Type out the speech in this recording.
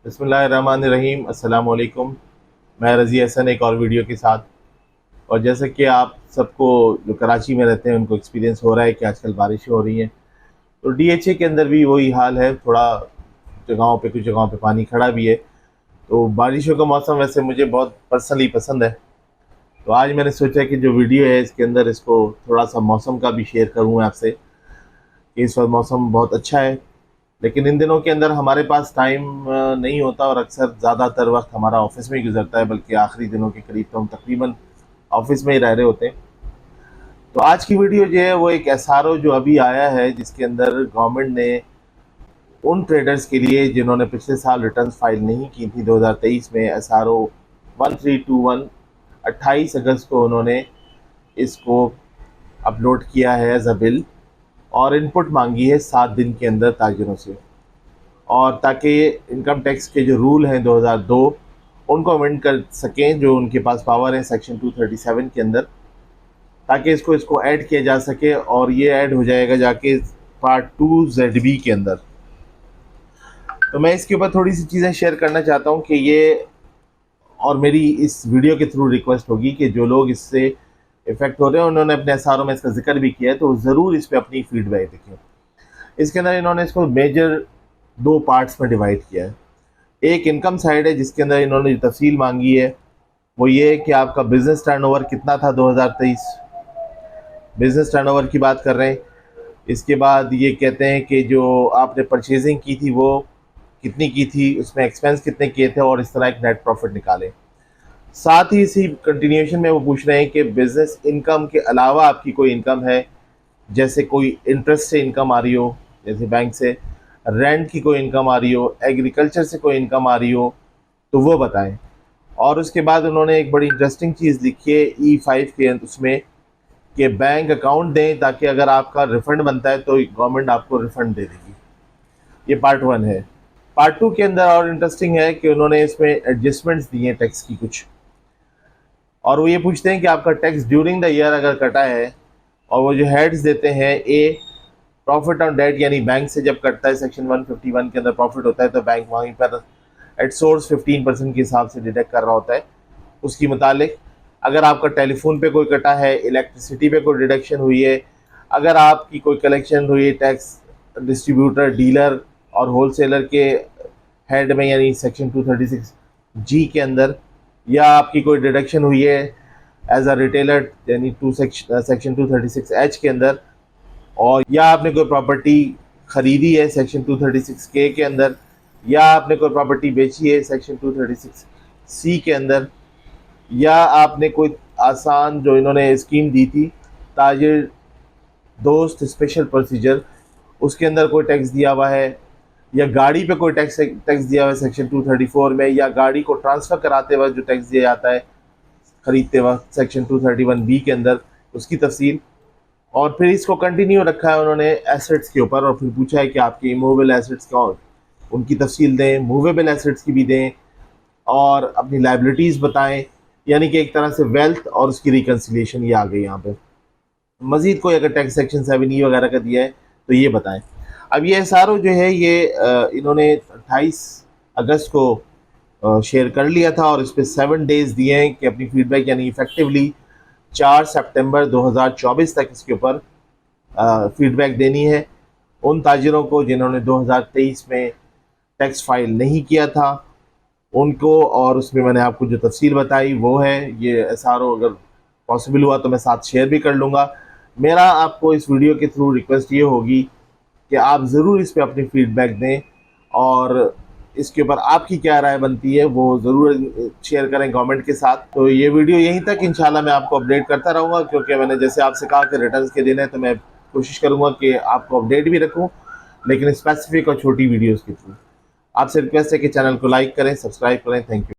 बिस्मिल्लाहिर्रहमानिर्रहीम। अस्सलाम वालेकुम। मैं रज़ी हसन एक और वीडियो के साथ। और जैसे कि आप सबको जो कराची में रहते हैं उनको एक्सपीरियंस हो रहा है कि आजकल बारिशें हो रही हैं, तो डीएचए के अंदर भी वही हाल है। थोड़ा जगहों पे कुछ जगहों पे पानी खड़ा भी है। तो बारिशों का मौसम वैसे मुझे बहुत पर्सनली पसंद है। तो आज मैंने सोचा कि जो वीडियो है इसके अंदर इसको थोड़ा सा मौसम का भी शेयर करूँ आपसे कि इस वक्त मौसम बहुत अच्छा है। लेकिन इन दिनों के अंदर हमारे पास टाइम नहीं होता और अक्सर ज़्यादातर वक्त हमारा ऑफिस में ही गुजरता है, बल्कि आखिरी दिनों के करीब तो हम तकरीबन ऑफिस में ही रह रहे होते हैं। तो आज की वीडियो जो है वो एक एसआरओ जो अभी आया है, जिसके अंदर गवर्नमेंट ने उन ट्रेडर्स के लिए जिन्होंने पिछले साल रिटर्न फाइल नहीं की थी 2023 में, एसआरओ 1321 28 अगस्त को उन्होंने इसको अपलोड किया है एज अ बिल, और इनपुट मांगी है 7 दिन के अंदर ताजिरों से। और ताकि इनकम टैक्स के जो रूल हैं 2002 उनको अमेंड कर सकें, जो उनके पास पावर है सेक्शन 237 के अंदर, ताकि इसको ऐड किया जा सके। और ये ऐड हो जाएगा जाके पार्ट 2 ZB के अंदर। तो मैं इसके ऊपर थोड़ी सी चीज़ें शेयर करना चाहता हूँ कि ये, और मेरी इस वीडियो के थ्रू रिक्वेस्ट होगी कि जो लोग इससे इफेक्ट हो रहे हैं उन्होंने अपने एसआरओ में इसका जिक्र भी किया है, तो ज़रूर इस पर अपनी फीडबैक देखें। इसके अंदर इन्होंने इसको मेजर 2 पार्ट्स में डिवाइड किया है। एक इनकम साइड है जिसके अंदर इन्होंने जो तफसील मांगी है वो ये है कि आपका बिजनेस टर्नओवर कितना था 2023, बिजनेस टर्नओवर की बात कर रहे हैं। इसके बाद ये कहते हैं कि जो आपने परचेजिंग की थी वो कितनी की थी, उसमें एक्सपेंस कितने किए थे, और इस तरह एक नेट प्रॉफिट निकालें। साथ ही इसी कंटिन्यूएशन में वो पूछ रहे हैं कि बिजनेस इनकम के अलावा आपकी कोई इनकम है, जैसे कोई इंटरेस्ट से इनकम आ रही हो, जैसे बैंक से, रेंट की कोई इनकम आ रही हो, एग्रीकल्चर से कोई इनकम आ रही हो, तो वो बताएं। और उसके बाद उन्होंने एक बड़ी इंटरेस्टिंग चीज़ लिखी है E5 के उसमें, कि बैंक अकाउंट दें ताकि अगर आपका रिफंड बनता है तो गवर्नमेंट आपको रिफंड दे देगी। ये पार्ट 1 है। पार्ट 2 के अंदर और इंटरेस्टिंग है कि उन्होंने इसमें एडजस्टमेंट्स दिए हैं टैक्स की कुछ, और वो ये पूछते हैं कि आपका टैक्स ड्यूरिंग द ईयर अगर कटा है, और वो जो हेड्स देते हैं, ए प्रॉफिट ऑन डेट, यानी बैंक से जब कटता है सेक्शन 151 के अंदर प्रॉफिट होता है तो बैंक वहीं पर एट सोर्स 15% के हिसाब से डिडक्ट कर रहा होता है उसकी मुतालिक। अगर आपका टेलीफोन पे कोई कटा है, इलेक्ट्रिसिटी पे कोई डिडक्शन हुई है, अगर आपकी कोई कलेक्शन हुई है टैक्स डिस्ट्रीब्यूटर, डीलर और होलसेलर के हेड में, यानी सेक्शन 236G के अंदर, या आपकी कोई डिडक्शन हुई है एज अ रिटेलर यानी सेक्शन 236H के अंदर, और या आपने कोई प्रॉपर्टी खरीदी है सेक्शन 236K के अंदर, या आपने कोई प्रॉपर्टी बेची है सेक्शन 236C के अंदर, या आपने कोई आसान जो इन्होंने स्कीम दी थी ताजिर दोस्त स्पेशल प्रोसीजर, उसके अंदर कोई टैक्स दिया हुआ है, या गाड़ी पे कोई टैक्स दिया हुआ है सेक्शन 234 में, या गाड़ी को ट्रांसफ़र कराते वक्त जो टैक्स दिया जाता है ख़रीदते वक्त सेक्शन 231B के अंदर, उसकी तफसील। और फिर इसको कंटिन्यू रखा है उन्होंने एसेट्स के ऊपर, और फिर पूछा है कि आपके इमूवेबल एसेट्स कौन, उनकी तफसील दें, मूवेबल एसेट्स की भी दें, और अपनी लाइबिलिटीज़ बताएं। यानी कि एक तरह से वेल्थ और उसकी रिकन्सिलिएशन ये आ गई यहाँ पे। मज़ीद कोई अगर टैक्स सेक्शन 7E वगैरह का दिया है तो ये बताएं। अब ये एसआरओ जो है ये इन्होंने 28 अगस्त को शेयर कर लिया था, और इस पर 7 डेज़ दिए हैं कि अपनी फीडबैक, यानी इफेक्टिवली 4 सितंबर 2024 तक इसके ऊपर फीडबैक देनी है उन ताजिरों को जिन्होंने 2023 में टैक्स फाइल नहीं किया था उनको। और उसमें मैंने आपको जो तफसील बताई वो है ये एसआरओ, अगर पॉसिबल हुआ तो मैं साथ शेयर भी कर लूँगा। मेरा आपको इस वीडियो के थ्रू रिक्वेस्ट ये होगी कि आप ज़रूर इस पर अपनी फीडबैक दें, और इसके ऊपर आपकी क्या राय बनती है वो ज़रूर शेयर करें गवर्नमेंट के साथ। तो ये वीडियो यहीं तक, इंशाल्लाह मैं आपको अपडेट करता रहूँगा, क्योंकि मैंने जैसे आपसे कहा कि रिटर्न्स के दिन है तो मैं कोशिश करूँगा कि आपको अपडेट भी रखूँ, लेकिन स्पेसिफिक और छोटी वीडियोज़ के थ्रू। आपसे रिक्वेस्ट है कि चैनल को लाइक करें, सब्सक्राइब करें। Thank you.